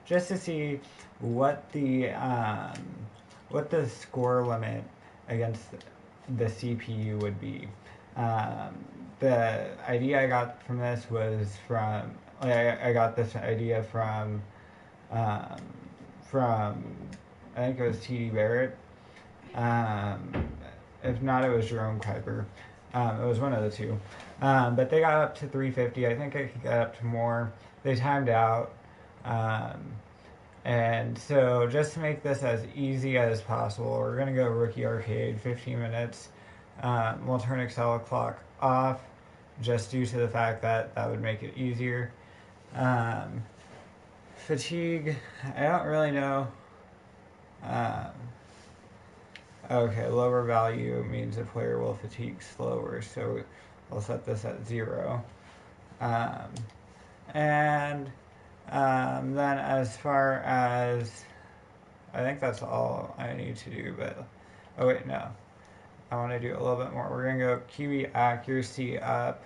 just to see what the score limit against the CPU would be. Um, the idea I got from this was from I got this idea um, from I think it was T.D. Barrett. Um, if not, it was Jerome Kuiper. It was one of the two. But they got up to 350. I think I could get up to more. They timed out. Um, and so, just to make this as easy as possible, we're going to go Rookie Arcade, 15 minutes. We'll turn Excel clock off just due to the fact that that would make it easier. Um, Fatigue, I don't really know. Um, okay, lower value means the player will fatigue slower, so I'll set this at 0. Um, and then as far as, I think that's all I need to do, but, oh wait, no. I want to do a little bit more. We're going to go QB accuracy up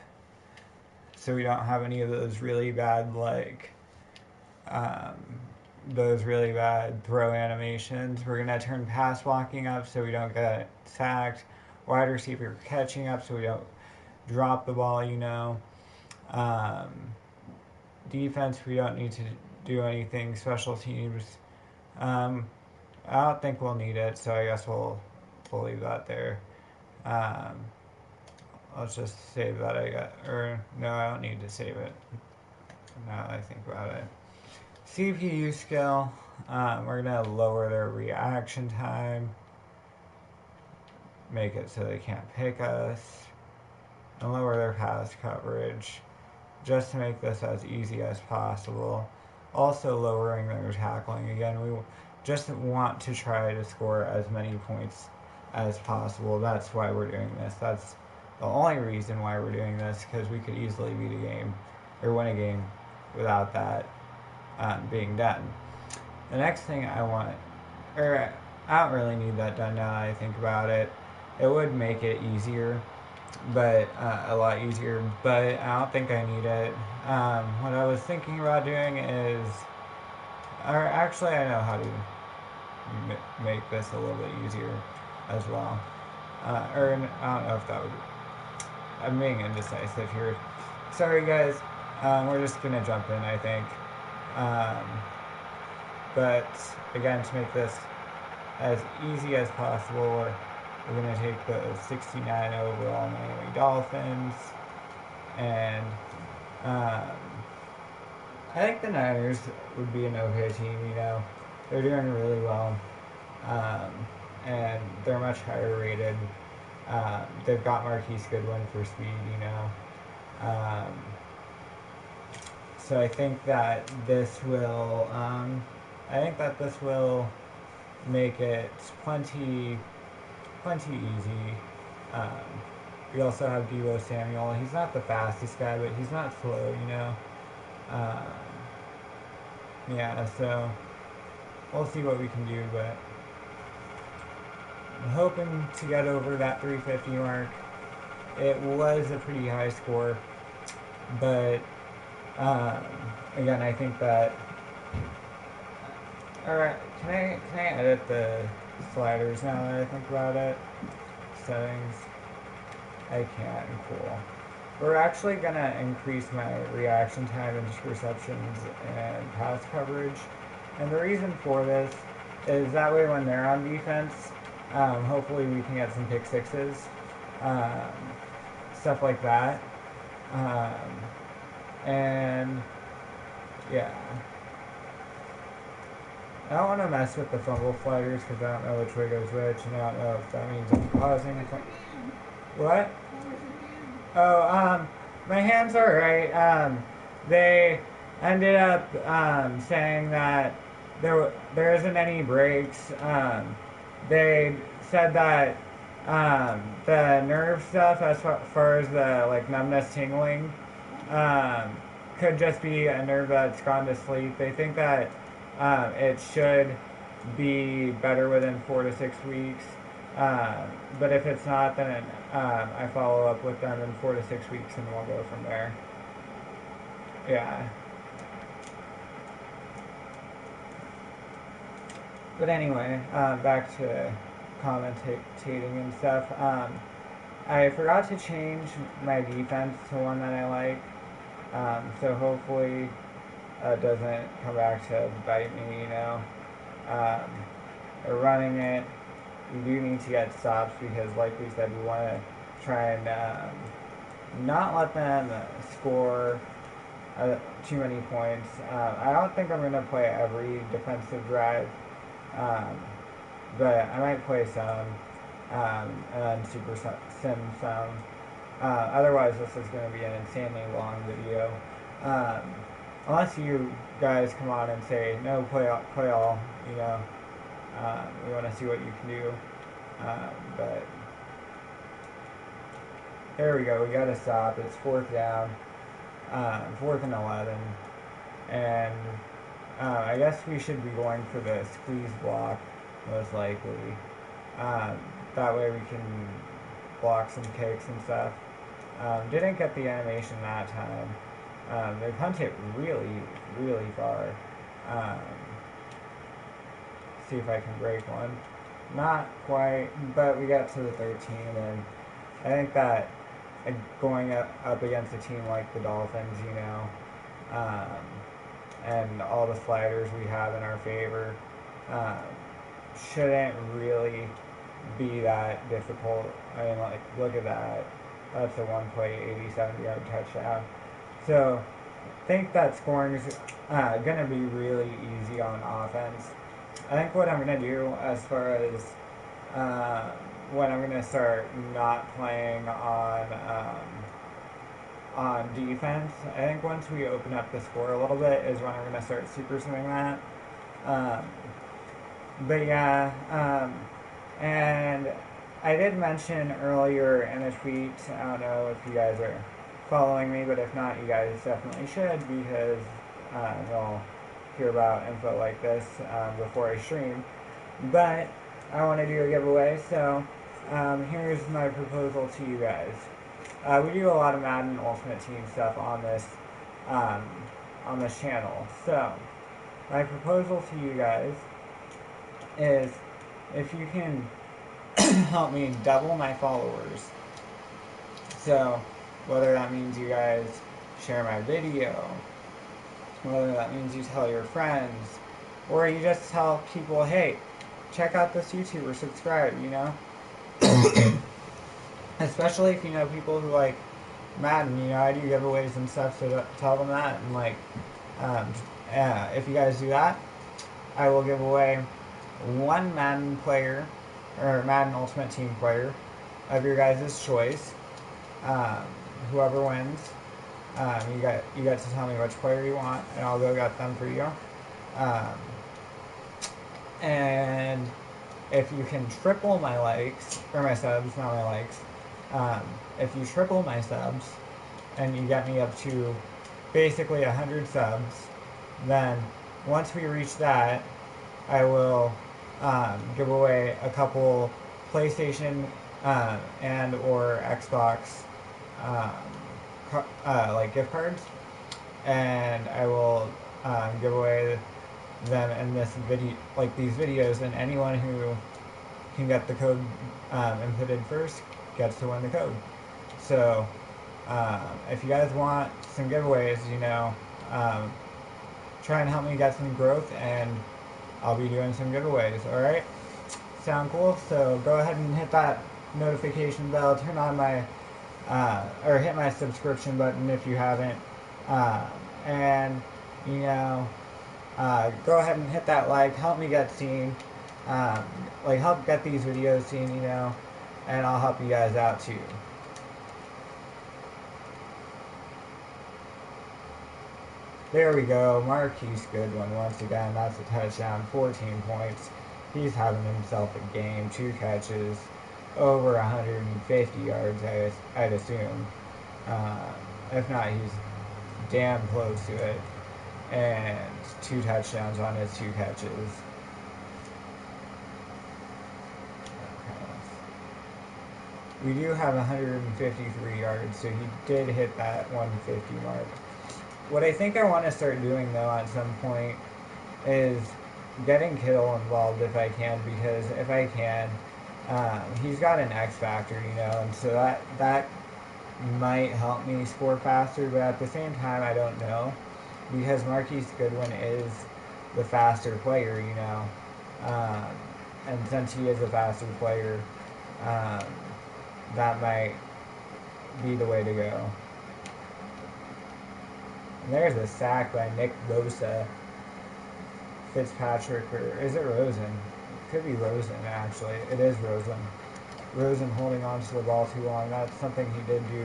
so we don't have any of those really bad, um, those really bad throw animations. We're going to turn pass blocking up so we don't get sacked. Wide receiver catching up so we don't drop the ball, Um, defense, we don't need to do anything. Special teams, I don't think we'll need it, so I guess we'll leave that there. Um, let's just save that or no, I don't need to save it now that I think about it. CPU skill, we're going to lower their reaction time, make it so they can't pick us, and lower their pass coverage, just to make this as easy as possible. Also lowering their tackling. Again, we just want to try to score as many points as possible. That's why we're doing this. That's the only reason why we're doing this, because we could easily beat a game or win a game without that being done. The next thing I want, or I don't really need that done now that I think about it. It would make it easier, but a lot easier, but I don't think I need it. What I was thinking about doing is, or actually I know how to make this a little bit easier as well. Or I don't know if that would, I'm being indecisive here. Sorry guys, we're just gonna jump in, I think. But again, to make this as easy as possible, we're going to take the 69 overall Miami Dolphins, and I think the Niners would be an okay team. They're doing really well, and they're much higher rated. They've got Marquise Goodwin for speed. So I think that this will, make it plenty easy. We also have Deebo Samuel. He's not the fastest guy, but he's not slow. Um, yeah, so we'll see what we can do, but I'm hoping to get over that 350 mark. It was a pretty high score, but again, I think that. Alright, can I edit the sliders now that I think about it? Settings. I can. Cool. We're actually gonna increase my reaction time, interceptions, and pass coverage. And the reason for this is that way when they're on defense, hopefully we can get some pick sixes, um, stuff like that. And yeah. I don't want to mess with the fumble flaggers because I don't know which way goes which, and I don't know if that means I'm causing. What? Oh, my hands are right. They ended up saying that there isn't any breaks. They said that the nerve stuff, as far as the numbness, tingling, could just be a nerve that's gone to sleep. They think that it should be better within 4 to 6 weeks. But if it's not, then I follow up with them in 4 to 6 weeks, and we'll go from there. Yeah. But anyway, back to commentating and stuff. I forgot to change my defense to one that I like. So hopefully it doesn't come back to bite me, you know. Running it, we do need to get stops because, like we said, we want to try and not let them score too many points. I don't think I'm going to play every defensive drive, um, but I might play some and then super sim some. Otherwise, this is going to be an insanely long video. Um, Unless you guys come on and say, no, play all, you know. We want to see what you can do. But there we go. We got to stop. It's fourth down. 4th and 11. And I guess we should be going for the squeeze block, most likely. That way we can block some kicks and stuff. Didn't get the animation that time. They punt it really, really far. See if I can break one. Not quite, but we got to the 13, and I think that going up against a team like the Dolphins, you know, and all the sliders we have in our favor, um, shouldn't really be that difficult. I mean, like, look at that. That's a one play, 87-yard touchdown. So, I think that scoring is going to be really easy on offense. I think what I'm going to do as far as when I'm going to start not playing on defense, I think once we open up the score a little bit is when I'm going to start super swing that. But yeah, and I did mention earlier in a tweet, I don't know if you guys are following me, but if not, you guys definitely should, because you'll hear about info like this before I stream. But I want to do a giveaway, so here's my proposal to you guys. We do a lot of Madden Ultimate Team stuff on this channel. So my proposal to you guys is, if you can help me double my followers. So whether that means you guys share my video, whether that means you tell your friends, or you just tell people, hey, check out this YouTuber, subscribe, you know? Especially if you know people who like Madden, you know, I do giveaways and stuff, so tell them that, and like, if you guys do that, I will give away one Madden player, or Madden Ultimate Team player, of your guys' choice. Whoever wins, you get to tell me which player you want, and I'll go get them for you. And if you can triple my likes, or my subs, not my likes, if you triple my subs, and you get me up to basically 100 subs, then once we reach that, I will give away a couple PlayStation and or Xbox like gift cards, and I will give away them in this video, like these videos, and anyone who can get the code inputted first gets to win the code. So if you guys want some giveaways, you know, try and help me get some growth, and I'll be doing some giveaways. Alright? Sound cool? So go ahead and hit that notification bell, turn on my or hit my subscription button if you haven't, and you know, go ahead and hit that like, help me get seen, like help get these videos seen, you know, and I'll help you guys out too. There we go, Marquise Goodwin once again, that's a touchdown, 14 points. He's having himself a game, 2 catches, over 150 yards, I'd assume. If not, he's damn close to it. And 2 touchdowns on his 2 catches. We do have 153 yards, so he did hit that 150 mark. What I think I want to start doing, though, at some point is getting Kittle involved if I can, because if I can, he's got an X factor, and so that might help me score faster. But at the same time, I don't know, because Marquise Goodwin is the faster player, um, and since he is a faster player, um, that might be the way to go. And there's a sack by Nick Bosa. Fitzpatrick, or is it Rosen? It could be Rosen, actually. It is Rosen. Rosen holding on to the ball too long. That's something he did do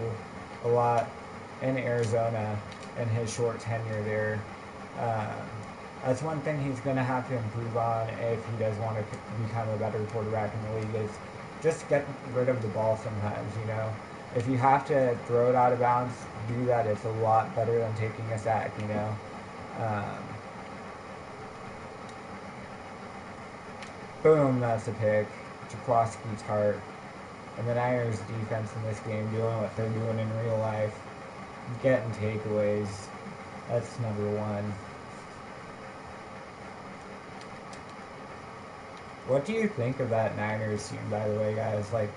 a lot in Arizona in his short tenure there. Uh, that's one thing he's going to have to improve on if he does want to become a better quarterback in the league, is just get rid of the ball sometimes, If you have to throw it out of bounds, do that. It's a lot better than taking a sack. Um, Boom, that's a pick. Jaquaski Tart. And the Niners defense in this game doing what they're doing in real life. Getting takeaways. That's number one. What do you think of that Niners team, by the way, guys? Like,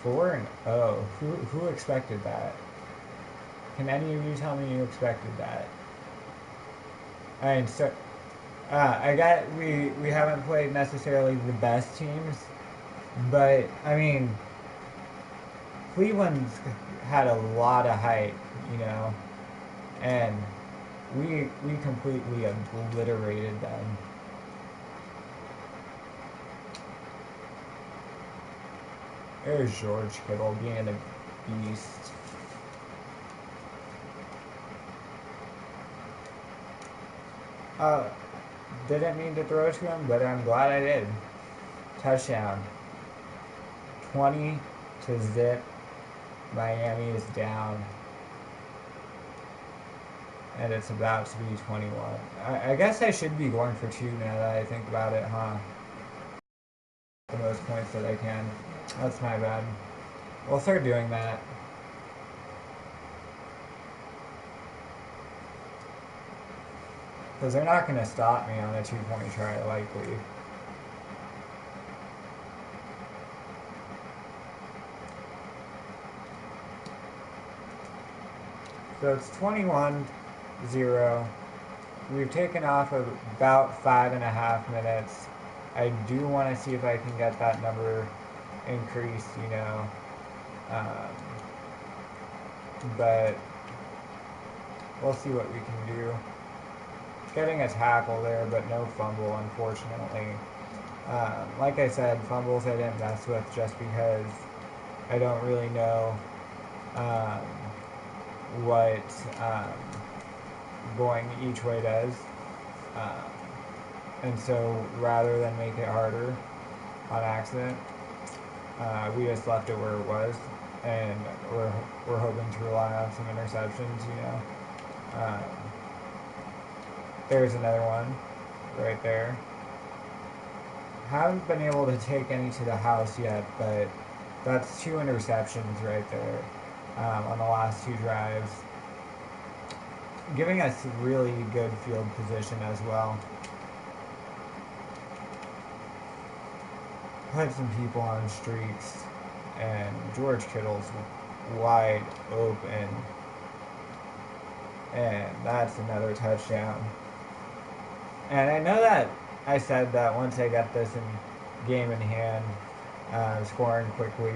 4-0. Who expected that? Can any of you tell me you expected that? I mean, so I got we haven't played necessarily the best teams, but I mean, Cleveland's had a lot of hype, and we completely obliterated them. There's George Kittle being a beast. Didn't mean to throw to him, but I'm glad I did. Touchdown. 20-0. Miami is down. And it's about to be 21. I guess I should be going for 2 now that I think about it, huh? The most points that I can. That's my bad. We'll start doing that. Because they're not going to stop me on a 2-point try, likely. So it's 21-0. We've taken off about 5.5 minutes. I do want to see if I can get that number increased, but we'll see what we can do. Getting a tackle there, but no fumble, unfortunately. Like I said, fumbles I didn't mess with just because I don't really know what going each way does. And so rather than make it harder on accident, we just left it where it was, and we're hoping to rely on some interceptions, There's another one right there. Haven't been able to take any to the house yet, but that's 2 interceptions right there on the last 2 drives, giving us really good field position as well. Put some people on streaks, and George Kittle's wide open, and that's another touchdown. And I know that I said that once I get this in game in hand, scoring quickly,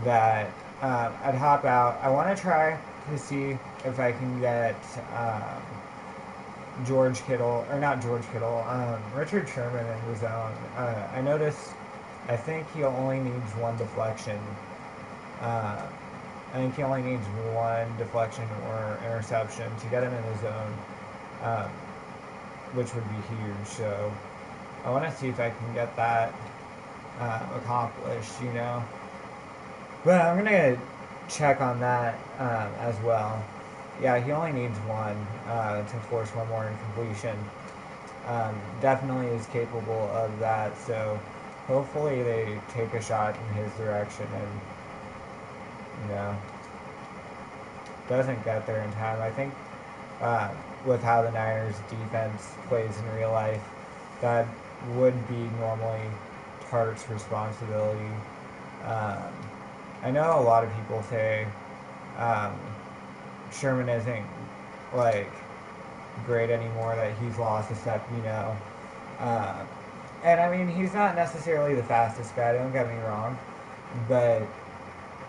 that I'd hop out. I want to try to see if I can get George Kittle, or not George Kittle, Richard Sherman in the zone. I noticed, I think he only needs 1 deflection. I think he only needs 1 deflection or interception to get him in the zone, which would be huge. So I want to see if I can get that accomplished, But I'm going to check on that as well. Yeah, he only needs 1 to force 1 more incompletion. Definitely is capable of that, so hopefully they take a shot in his direction and, doesn't get there in time. I think uh, with how the Niners defense plays in real life, that would be normally Tart's responsibility. Um, I know a lot of people say um, Sherman isn't like great anymore, that he's lost a step, Uh, and I mean, he's not necessarily the fastest guy, don't get me wrong, but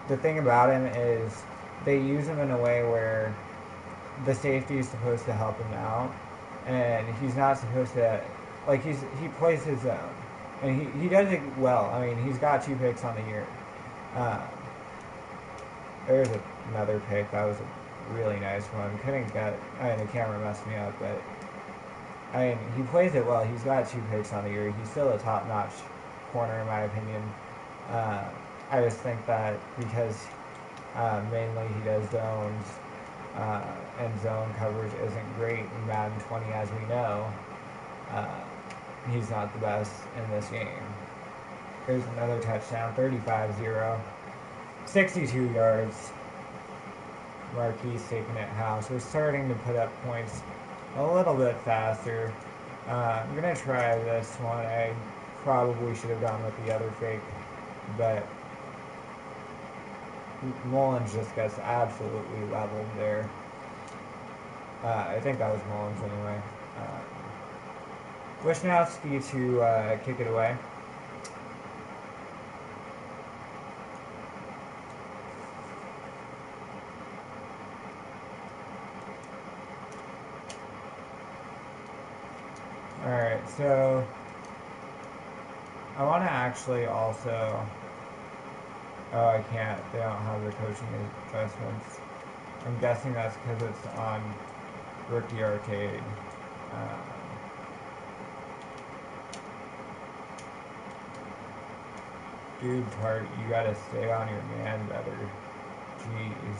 the thing about him is they use him in a way where the safety is supposed to help him out, and he's not supposed to, like, he plays his zone, and he does it well. I mean, he's got 2 picks on the year. Uh, there's another pick that was a really nice one. Couldn't get. I mean, the camera messed me up, but I mean, he plays it well. He's got 2 picks on the year. He's still a top-notch corner, in my opinion. Uh, I just think that because mainly he does zones, uh, and zone coverage isn't great in Madden 20, as we know. Uh, he's not the best in this game. Here's another touchdown, 35-0. 62 yards. Marquise taking it house. We're starting to put up points a little bit faster. I'm going to try this one. I probably should have gone with the other fake, but Mullins just gets absolutely leveled there. I think that was Mullins anyway. Wisnowski to kick it away. Alright, so I want to actually also. Oh, I can't. They don't have the coaching adjustments. I'm guessing that's because it's on Rookie Arcade. Um, Dude, Tart, you gotta stay on your man better. Jeez.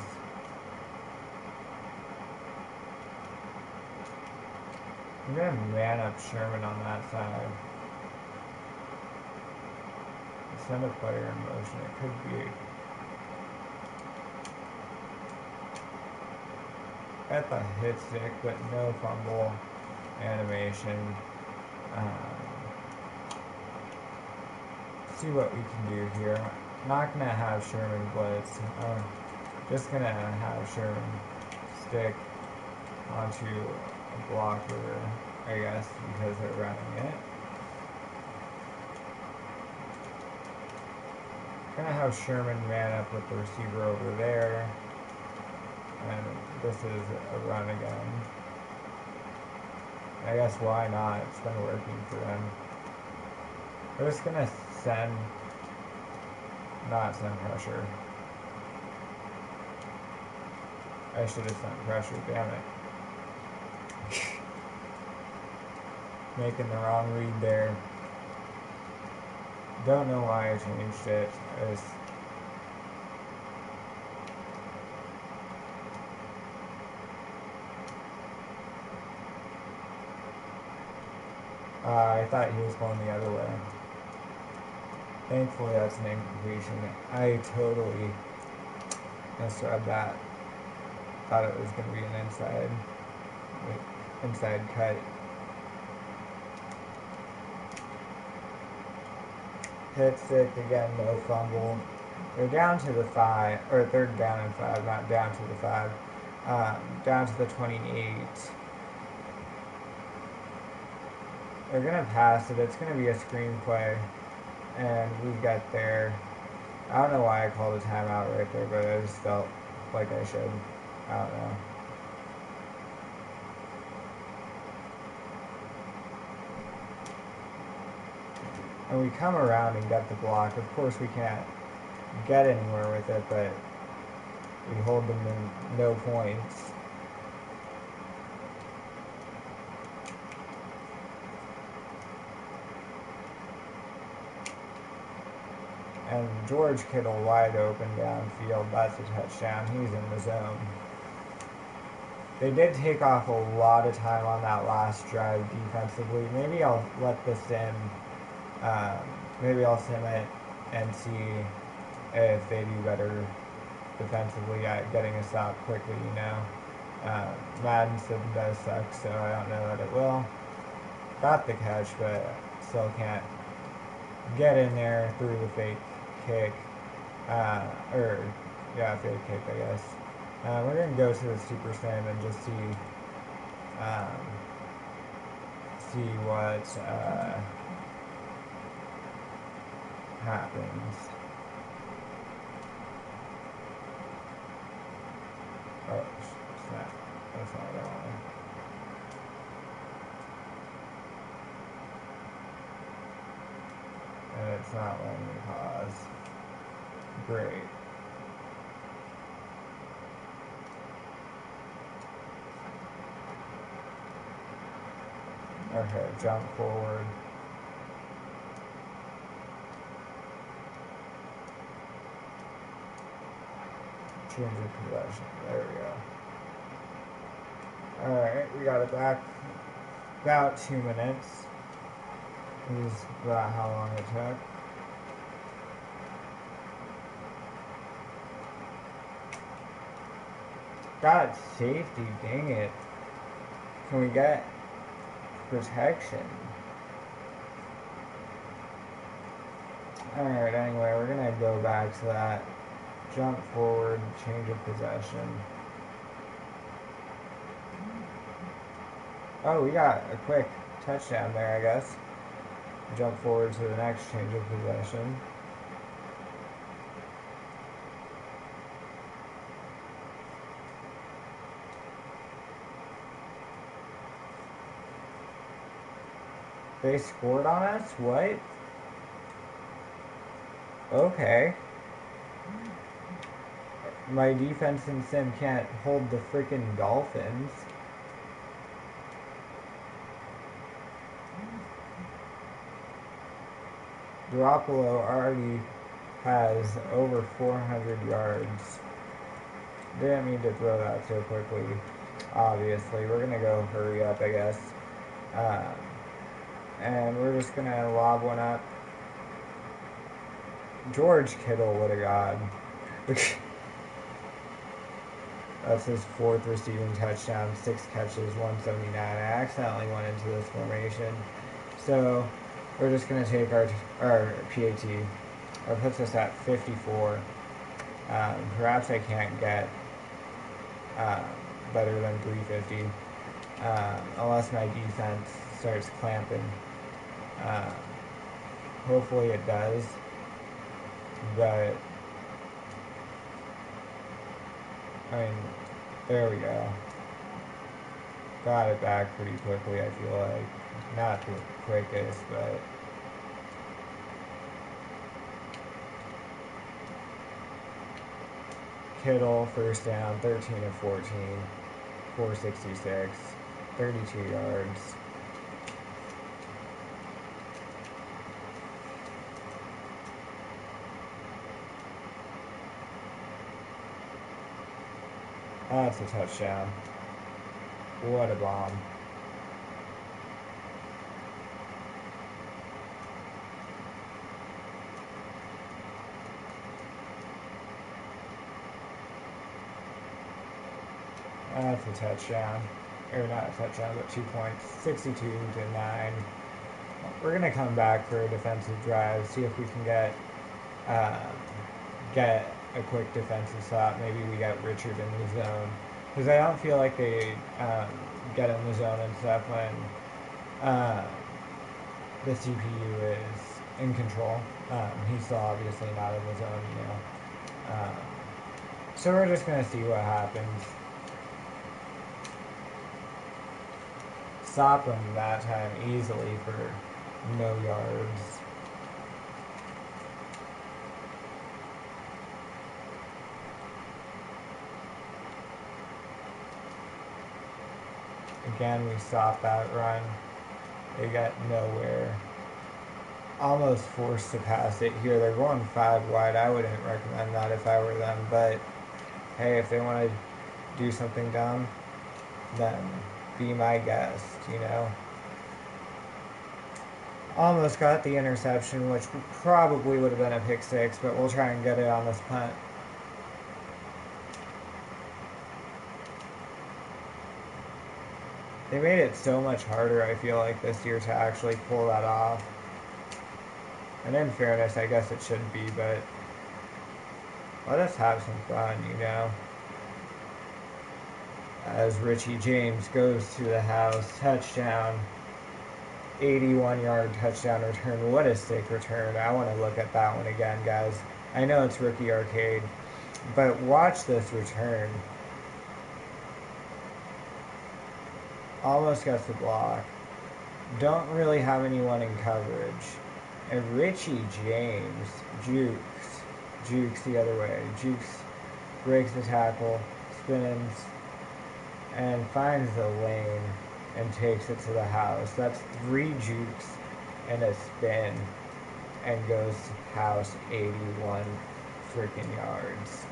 I'm gonna man up Sherman on that side. Send a player in motion. It could be at the hit stick, but no fumble animation. Um, see what we can do here. I'm not gonna have Sherman blitz. I'm just gonna have Sherman stick onto a blocker, I guess, because they're running it. Gonna have Sherman man up with the receiver over there, and this is a run again. I guess why not? It's been working for them. We're just gonna not send pressure. I should have sent pressure, damn it. Making the wrong read there. Don't know why I changed it. I thought he was going the other way. Thankfully, that's an incompletion. I totally misread that. Thought it was going to be an inside cut. Hit stick again, no fumble. They're down to the 5, or 3rd down and 5, not down to the 5. Down to the 28. They're going to pass it. It's going to be a screenplay. And we got there. I don't know why I called a timeout right there, but I just felt like I should. I don't know. And we come around and get the block. Of course, we can't get anywhere with it, but we hold them in no points. And George Kittle wide open downfield. That's a touchdown. He's in the zone. They did take off a lot of time on that last drive defensively. Maybe I'll let this in. Maybe I'll sim it and see if they do better defensively at getting a stop quickly, Madden system does suck, so I don't know that it will. Got the catch, but still can't get in there through the fake kick. Or, yeah, fake kick, I guess. We're going to go to the super sim and just um, see what happens. Oh, snap. That's not what I wanted. And it's not letting me pause. Great. Okay, jump forward. Change of possession. There we go. Alright, we got it back. About 2 minutes is about how long it took. Got safety, dang it. Can we get protection? Alright, anyway, we're gonna go back to that. Jump forward, change of possession. Oh, we got a quick touchdown there, I guess. Jump forward to the next change of possession. They scored on us? What? Okay. My defense in Sim can't hold the freaking Dolphins. Garoppolo already has over 400 yards. Didn't mean to throw that so quickly. Obviously, we're gonna go hurry up, I guess. And we're just gonna lob one up. George Kittle would have gone. That's his 4th receiving touchdown, 6 catches, 179. I accidentally went into this formation. So we're just going to take our PAT. That puts us at 54. Perhaps I can't get better than 350 unless my defense starts clamping. Hopefully it does. But I mean, there we go. Got it back pretty quickly, I feel like. Not the quickest, but... Kittle, first down, 13 of 14, 466, 32 yards. That's a touchdown. What a bomb. That's a touchdown. Or not a touchdown, but 2 points. 62-9. We're going to come back for a defensive drive, see if we can get a quick defensive stop. Maybe we get Richard in the zone. Because I don't feel like they get in the zone and stuff when the CPU is in control. He's still obviously not in the zone, you know. So we're just going to see what happens. Stop him that time easily for no yards. Again, we stop that run. They got nowhere. Almost forced to pass it here. They're going 5 wide. I wouldn't recommend that if I were them. But, hey, if they want to do something dumb, then be my guest, you know. Almost got the interception, which probably would have been a pick 6, but we'll try and get it on this punt. They made it so much harder, I feel like, this year to actually pull that off. And in fairness, I guess it should be, but let us have some fun, you know? As Richie James goes to the house, touchdown, 81-yard touchdown return. What a sick return. I want to look at that one again, guys. I know it's Rookie Arcade, but watch this return. Almost gets the block. Don't really have anyone in coverage. And Richie James jukes the other way. Jukes breaks the tackle, spins, and finds the lane and takes it to the house. That's 3 jukes and a spin and goes to house 81 freaking yards.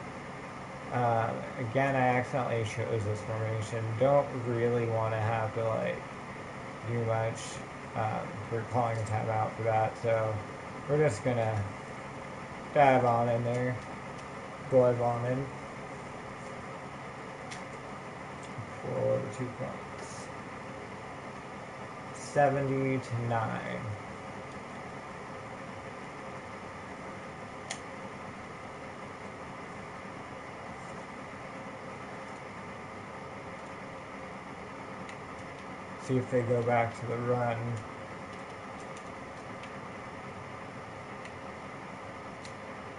Again, I accidentally chose this formation. Don't really want to have to like do much for calling a timeout for that, so we're just gonna dive on in there, dive on in for the 2 points. 70-9. See if they go back to the run.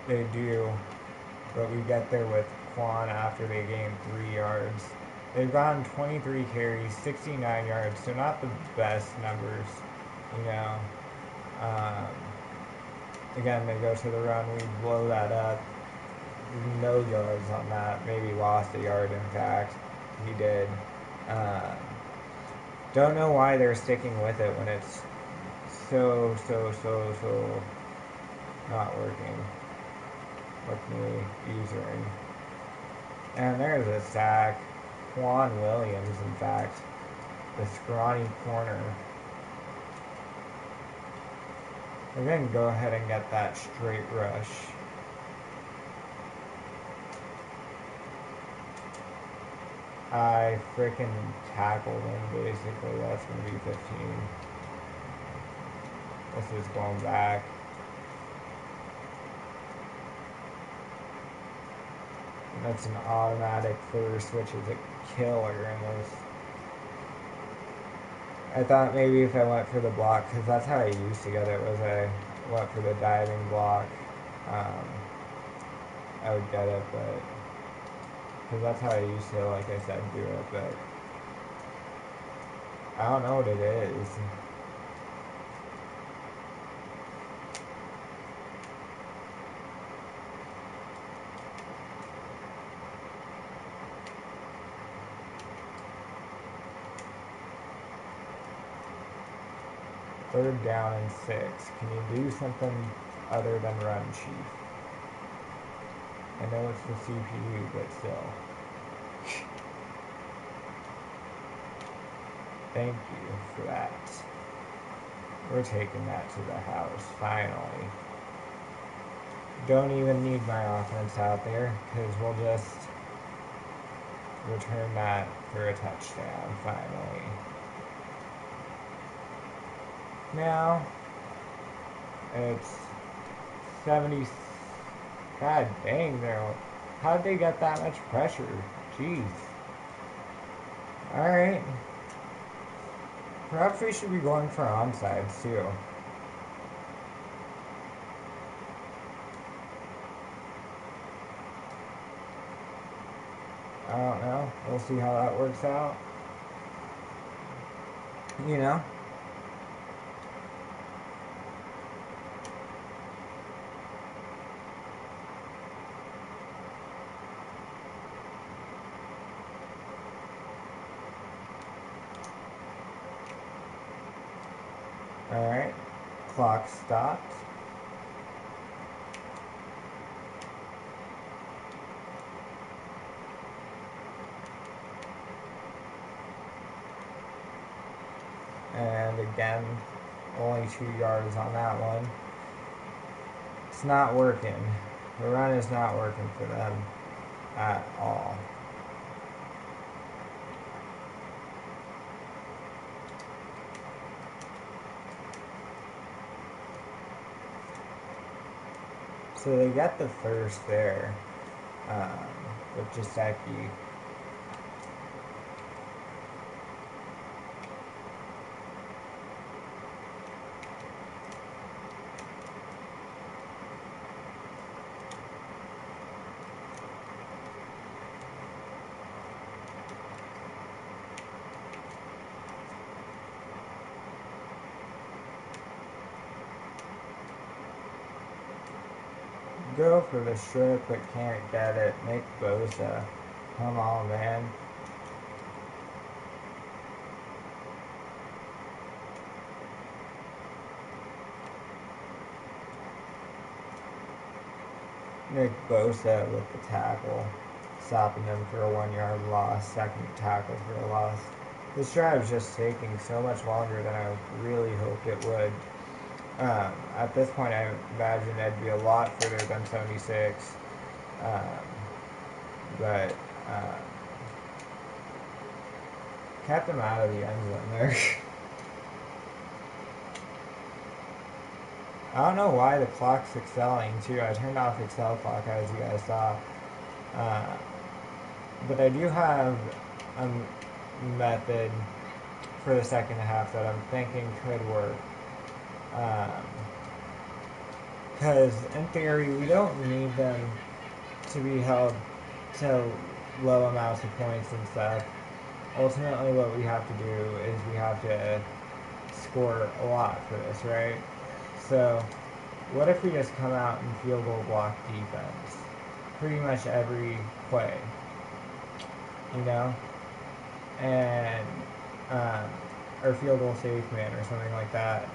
They do, but we get there with Quan after they gain 3 yards. They've gotten 23 carries, 69 yards, so not the best numbers, you know. Um, Again, they go to the run, we blow that up. No yards on that, maybe lost a yard in fact. He did. Um, don't know why they're sticking with it when it's so not working with me using. And there's a sack. Juan Williams, in fact, the scrawny corner. We're going to go ahead and get that straight rush. I freaking tackled him, basically. That's going to be 15. This is going back. That's an automatic first, which is a killer in this. I thought maybe if I went for the block, because that's how I used to get it, was I went for the diving block, I would get it, but, because that's how I used to, like I said, do it, but I don't know what it is. Third down and 6. Can you do something other than run, Chief? I know it's the CPU, but still. Thank you for that. We're taking that to the house, finally. Don't even need my offense out there, because we'll just return that for a touchdown, finally. Now, it's 70. God dang, how'd they get that much pressure? Jeez. Alright. Perhaps we should be going for onside too. I don't know. We'll see how that works out. You know? Alright. Clock stopped. And again, only 2 yards on that one. It's not working. The run is not working for them at all. So they get the first there um, with Jaceki. Go for the strip but can't get it. Nick Bosa. Come on, man. Nick Bosa with the tackle, stopping them for a 1 yard loss, second tackle for a loss. This drive is just taking so much longer than I really hoped it would. At this point, I imagine it'd be a lot further than 76, um, but kept them out of the end zone there. I don't know why the clock's excelling too. I turned off Excel clock as you guys saw. Uh, but I do have a method for the second half that I'm thinking could work. Because in theory, we don't need them to be held to low amounts of points and stuff. Ultimately, what we have to do is we have to score a lot for this, right? So, what if we just come out and field goal block defense pretty much every play, you know? And, um, or field goal safe man or something like that.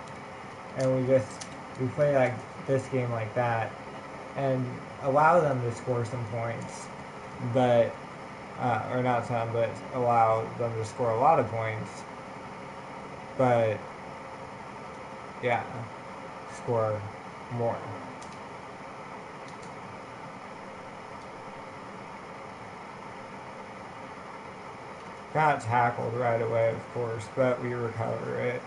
And we play like this game like that and allow them to score some points, but or not some, but allow them to score a lot of points. But yeah, score more. Got tackled right away, of course, but we recover it.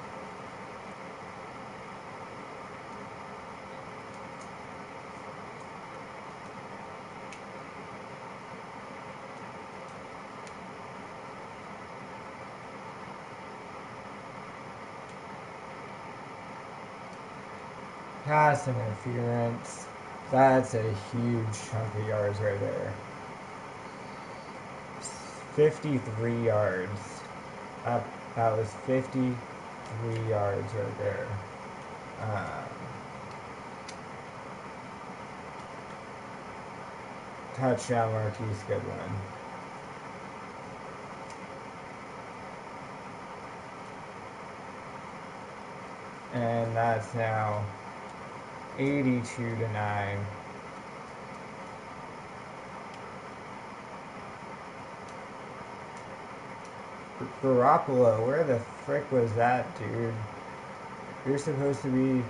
Pass interference. That's a huge chunk of yards right there. 53 yards. That was 53 yards right there. Um, Touchdown Marquise Goodwin. And that's now 82-9. Garoppolo, where the frick was that, dude? You're supposed to be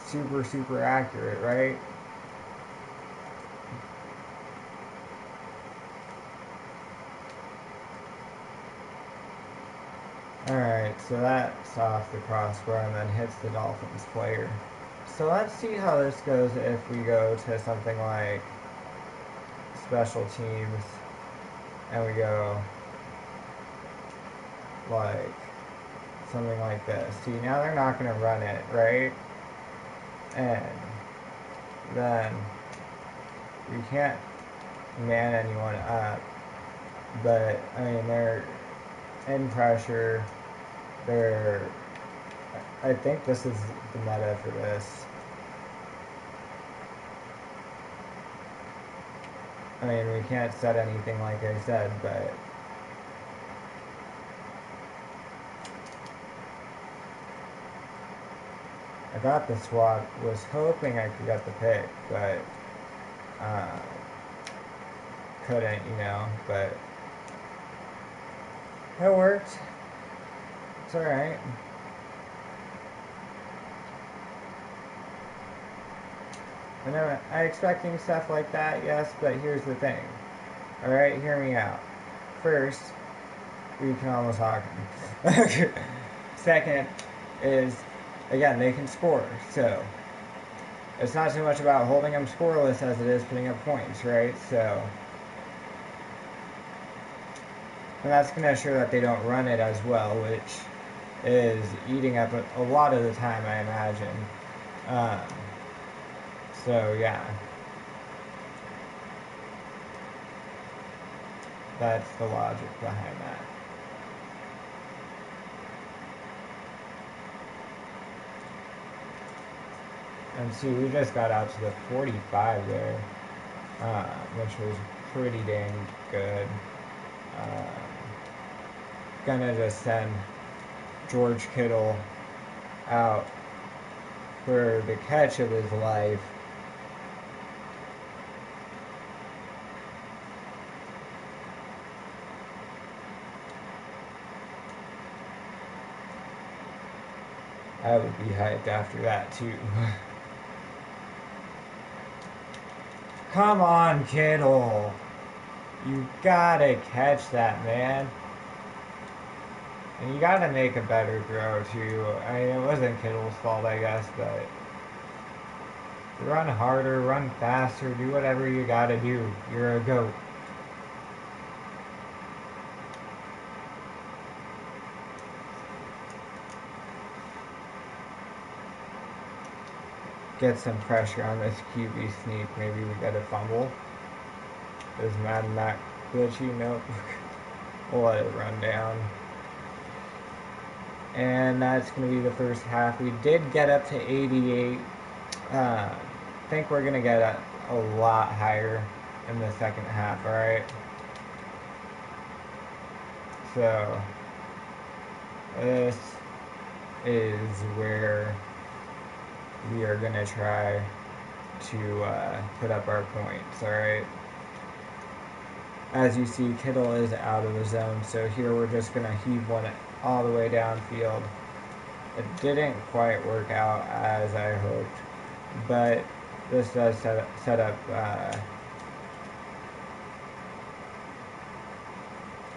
super, super accurate, right? Alright, so that's off the crossbar and then hits the Dolphins player. So let's see how this goes if we go to something like special teams and we go like something like this. See, now they're not going to run it, right? And then we can't man anyone up. But, I mean, they're in pressure. They're. I think this is the meta for this. I mean, we can't set anything like I said, but. I got the swap, was hoping I could get the pick, but uh, couldn't, but it worked. It's alright. I expecting stuff like that, yes, but here's the thing. Alright, hear me out. First, we can almost hog them. Second is, again, they can score, so it's not so much about holding them scoreless as it is putting up points, right? So, and that's going to assure that they don't run it as well, which is eating up a lot of the time, I imagine. Um, so, yeah, that's the logic behind that. And see, we just got out to the 45 there, which was pretty dang good. Uh, gonna just send George Kittle out for the catch of his life. I would be hyped after that too. Come on, Kittle. You gotta catch that, man. And you gotta make a better throw too. I mean, it wasn't Kittle's fault, I guess, but run harder, run faster, do whatever you gotta do. You're a GOAT. Get some pressure on this QB sneak. Maybe we get a fumble. Is Madden not glitchy? Nope. We'll let it run down. And that's going to be the first half. We did get up to 88. I think we're going to get a lot higher in the second half, alright? So, this is where we are going to try to put up our points, alright? As you see, Kittle is out of the zone, so here we're just going to heave one all the way downfield. It didn't quite work out as I hoped, but this does set up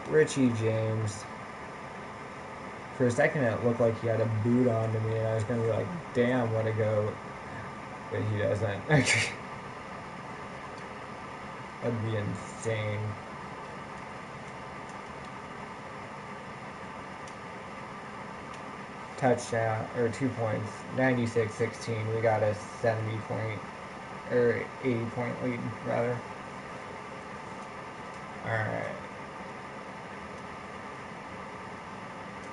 Richie James. For a second, it looked like he had a boot on to me, and I was going to be like, damn, what a goat. But he doesn't. That'd be insane. Touchdown, or 2 points, 96-16. We got a 70 point, or 80 point lead, rather. Alright.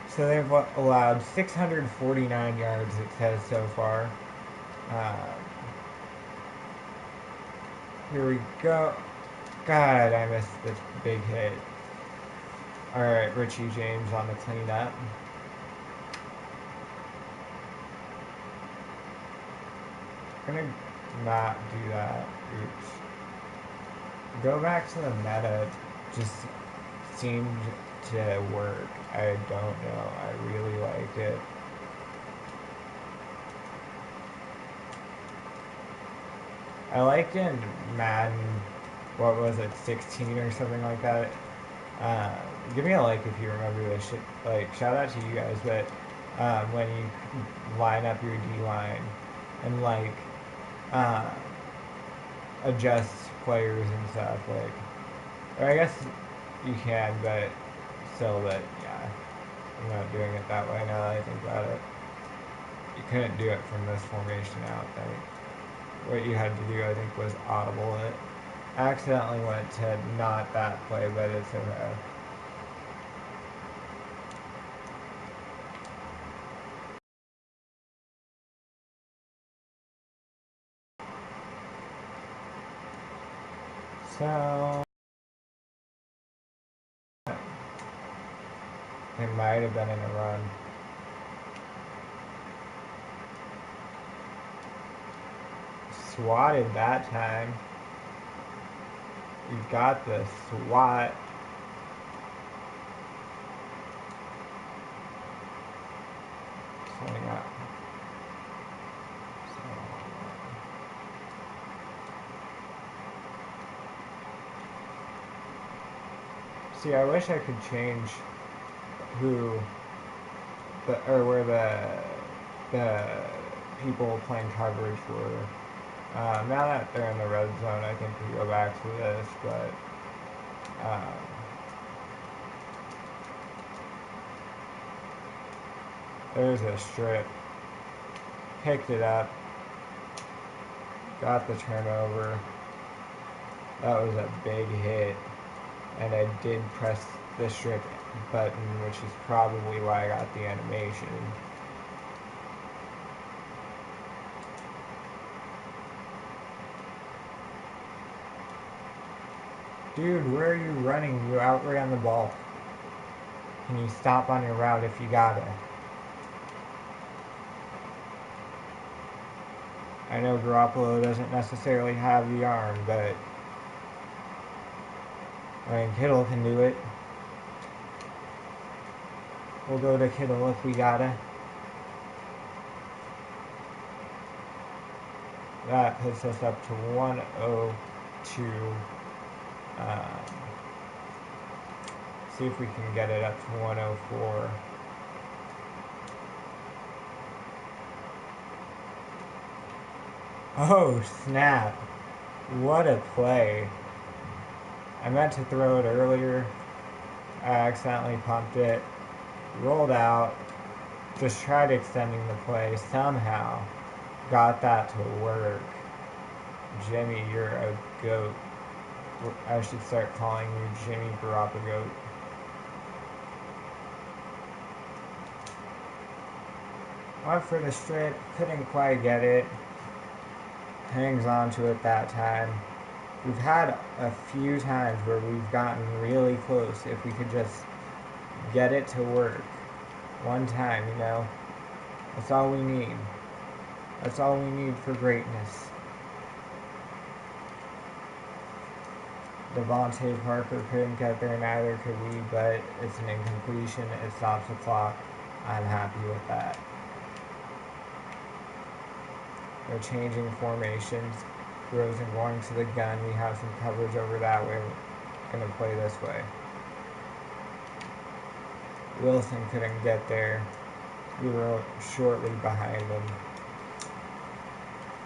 So they've allowed 649 yards, it says so far. Here we go. God, I missed this big hit. Alright, Richie James on the cleanup. Gonna not do that. Oops. Go back to the meta. Just seemed to work. I don't know. I really like it. I liked in Madden, what was it, 16 or something like that. Give me a like if you remember this shit. Like, shout out to you guys, but when you line up your D line and like adjust players and stuff, like, or I guess you can, but still, that yeah, I'm not doing it that way now that I think about it. You couldn't do it from this formation out, I think. What you had to do, I think, was audible it. I accidentally went to not that play, but it's okay. So it might have been in a run. Swatted that time. You got the SWAT. Setting up. See, I wish I could change who or where the people playing coverage were. Now that they're in the red zone, I think we go back to this, but um, there's a strip. Picked it up, got the turnover. That was a big hit, and I did press the strip button, which is probably why I got the animation. Dude, where are you running? You outran the ball. Can you stop on your route if you gotta? I know Garoppolo doesn't necessarily have the arm, but I mean, Kittle can do it. We'll go to Kittle if we gotta. That puts us up to 102. See if we can get it up to 104. Oh, snap. What a play. I meant to throw it earlier. I accidentally pumped it. Rolled out. Just tried extending the play. Somehow got that to work. Jimmy, you're a goat. I should start calling you Jimmy Garoppolo. Went for the strip, couldn't quite get it. Hangs on to it that time. We've had a few times where we've gotten really close if we could just get it to work. One time, you know. That's all we need. That's all we need for greatness. Devontae Parker couldn't get there, neither could we, but it's an incompletion. It stops the clock. I'm happy with that. They're changing formations. Rosen going to the gun. We have some coverage over that way. We're going to play this way. Wilson couldn't get there. We were shortly behind them.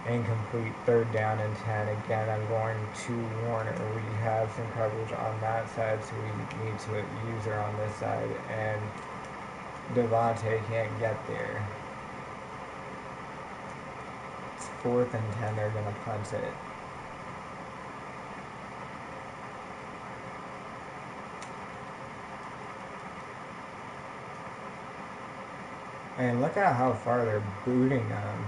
Incomplete, 3rd down and 10. Again, I'm going to Warner. We have some coverage on that side, so we need to use her on this side. And Devontae can't get there. It's 4th and 10. They're going to punt it. And look at how far they're booting them.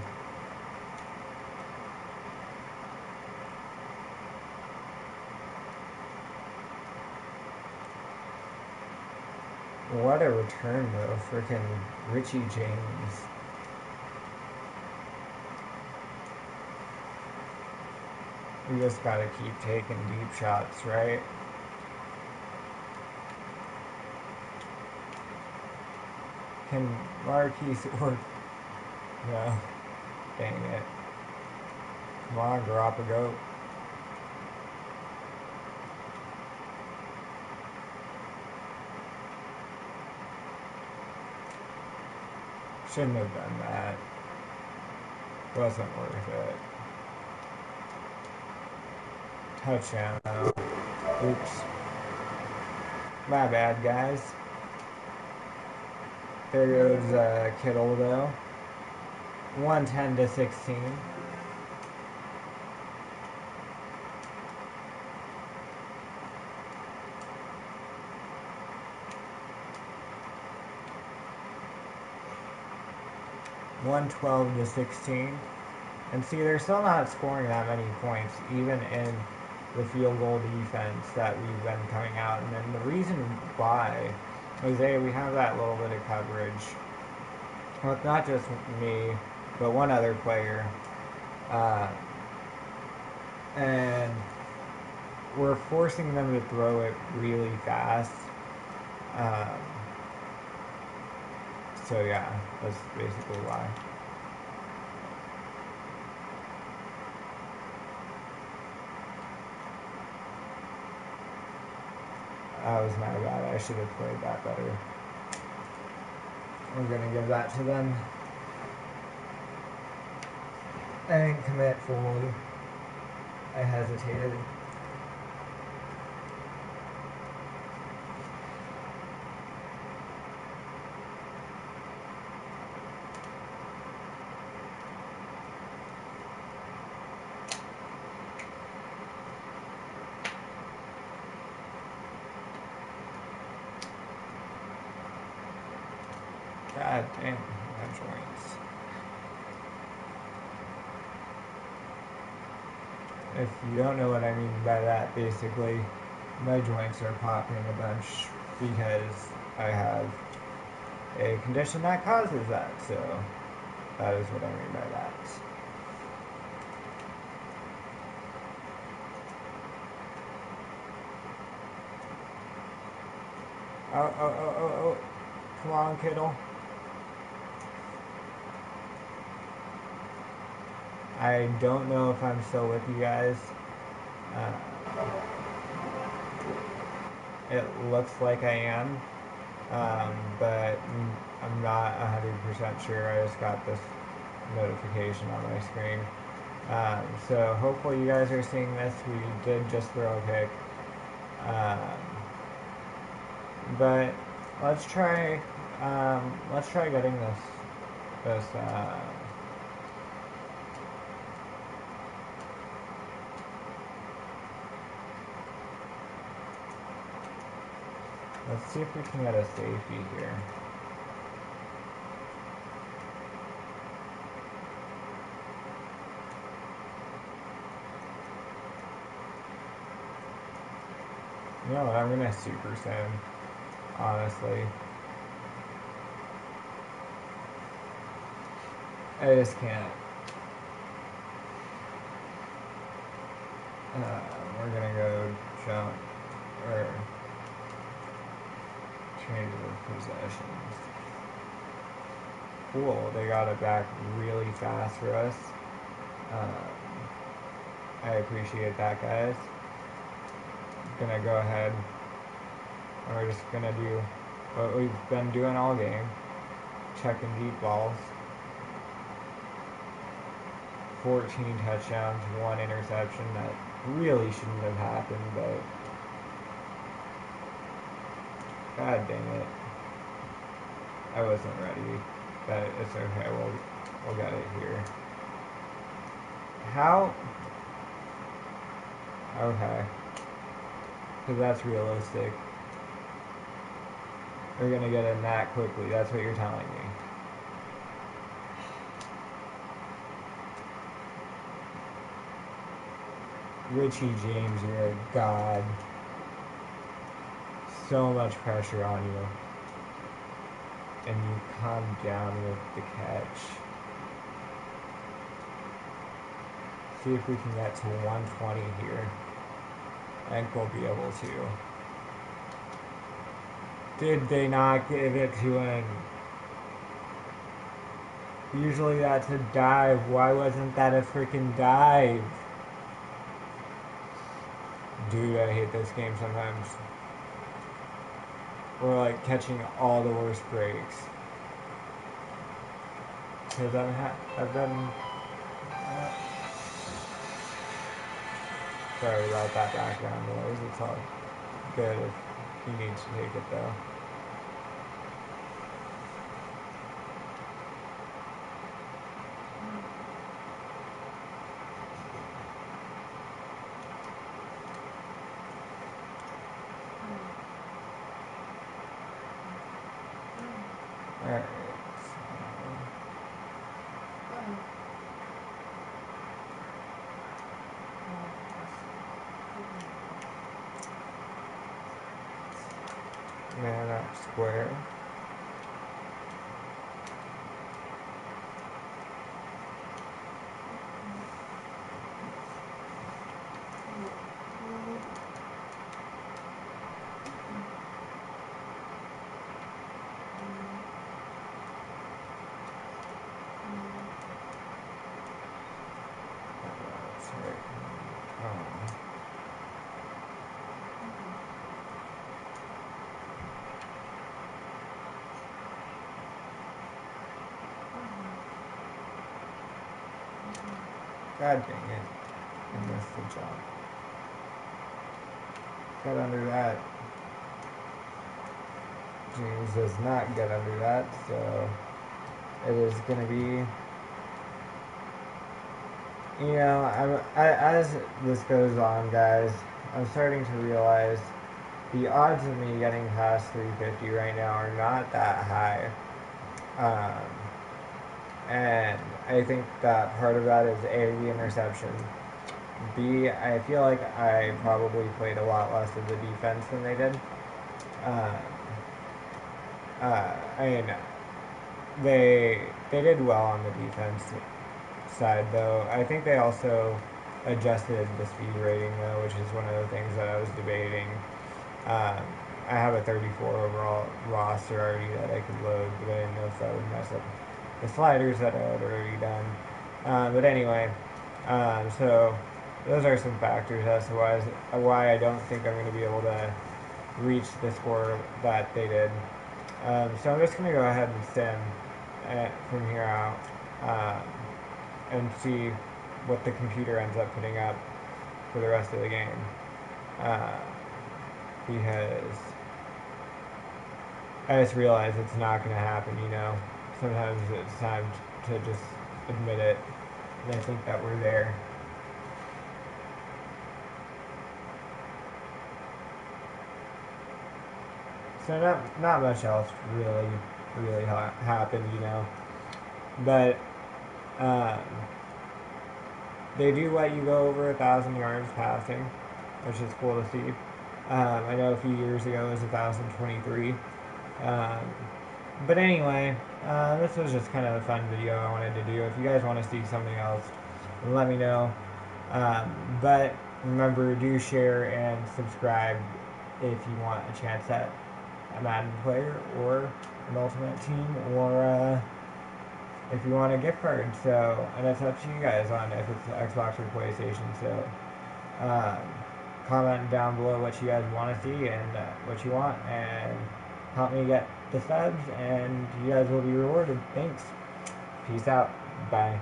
What a return, though. Freaking Richie James. We just gotta keep taking deep shots, right? Can Marquise or... No. Dang it. Come on, Garoppolo. Shouldn't have done that. Wasn't worth it. Touchdown, though. Oops. My bad, guys. There goes Kittle, though. 110 to 16. $112 to 16. And see, they're still not scoring that many points, even in the field goal defense that we've been coming out. And then the reason why is we have that little bit of coverage. Well, it's not just me, but one other player. And we're forcing them to throw it really fast. So yeah, that's basically why. That was my bad. I should have played that better. We're gonna give that to them. I didn't commit fully. I hesitated. God damn, my joints. If you don't know what I mean by that, basically, my joints are popping a bunch because I have a condition that causes that, so that is what I mean by that. Oh. Come on, Kittle. I don't know if I'm still with you guys. Uh, it looks like I am, but I'm not 100% sure. I just got this notification on my screen. So hopefully you guys are seeing this. We did just throw a pick. Um, but let's try getting this let's see if we can get a safety here. You know what, I'm gonna super sim, honestly. I just can't. We're gonna go jump, or change the possessions. Cool, they got it back really fast for us. I appreciate that, guys. Gonna go ahead and we're just gonna do what we've been doing all game. Checking deep balls. 14 touchdowns, 1 interception. That really shouldn't have happened, but god dang it. I wasn't ready. But it's okay, we'll get it here. How? Okay. Because that's realistic. We're gonna get in that quickly, that's what you're telling me. Richie James, you're a god. So much pressure on you. And you come down with the catch. See if we can get to 120 here. I think we'll be able to. Did they not give it to him? Usually that's a dive. Why wasn't that a freaking dive? Dude, I hate this game sometimes. We're like catching all the worst breaks. Because I've been sorry about that background noise. It's all good if he needs to take it though. Alright. Man up square. That's right. God dang it. I missed the jump. Get under that. James does not get under that, so it is going to be, as this goes on, guys, I'm starting to realize the odds of me getting past 350 right now are not that high. And I think that part of that is A, the interception. B, I feel like I probably played a lot less of the defense than they did. Uh, I mean, they did well on the defense side, though. I think they also adjusted the speed rating, though, which is one of the things that I was debating. Um, I have a 34 overall roster already that I could load, but I didn't know if that would mess up the sliders that I had already done. But anyway, so those are some factors as to why I don't think I'm going to be able to reach the score that they did. So I'm just going to go ahead and sim from here out and see what the computer ends up putting up for the rest of the game. Because I just realized it's not going to happen, Sometimes it's time to just admit it, and I think that we're there. So not much else really happened, But um, they do let you go over 1,000 yards passing, which is cool to see. I know a few years ago it was 1,023. But anyway, this was just kind of a fun video I wanted to do. If you guys want to see something else, let me know. But remember, do share and subscribe if you want a chance at a Madden player or an Ultimate Team, or if you want a gift card. So, and it's up to you guys on if it's Xbox or PlayStation. So, um, comment down below what you guys want to see and what you want, and help me get the subs, and you guys will be rewarded. Thanks. Peace out. Bye.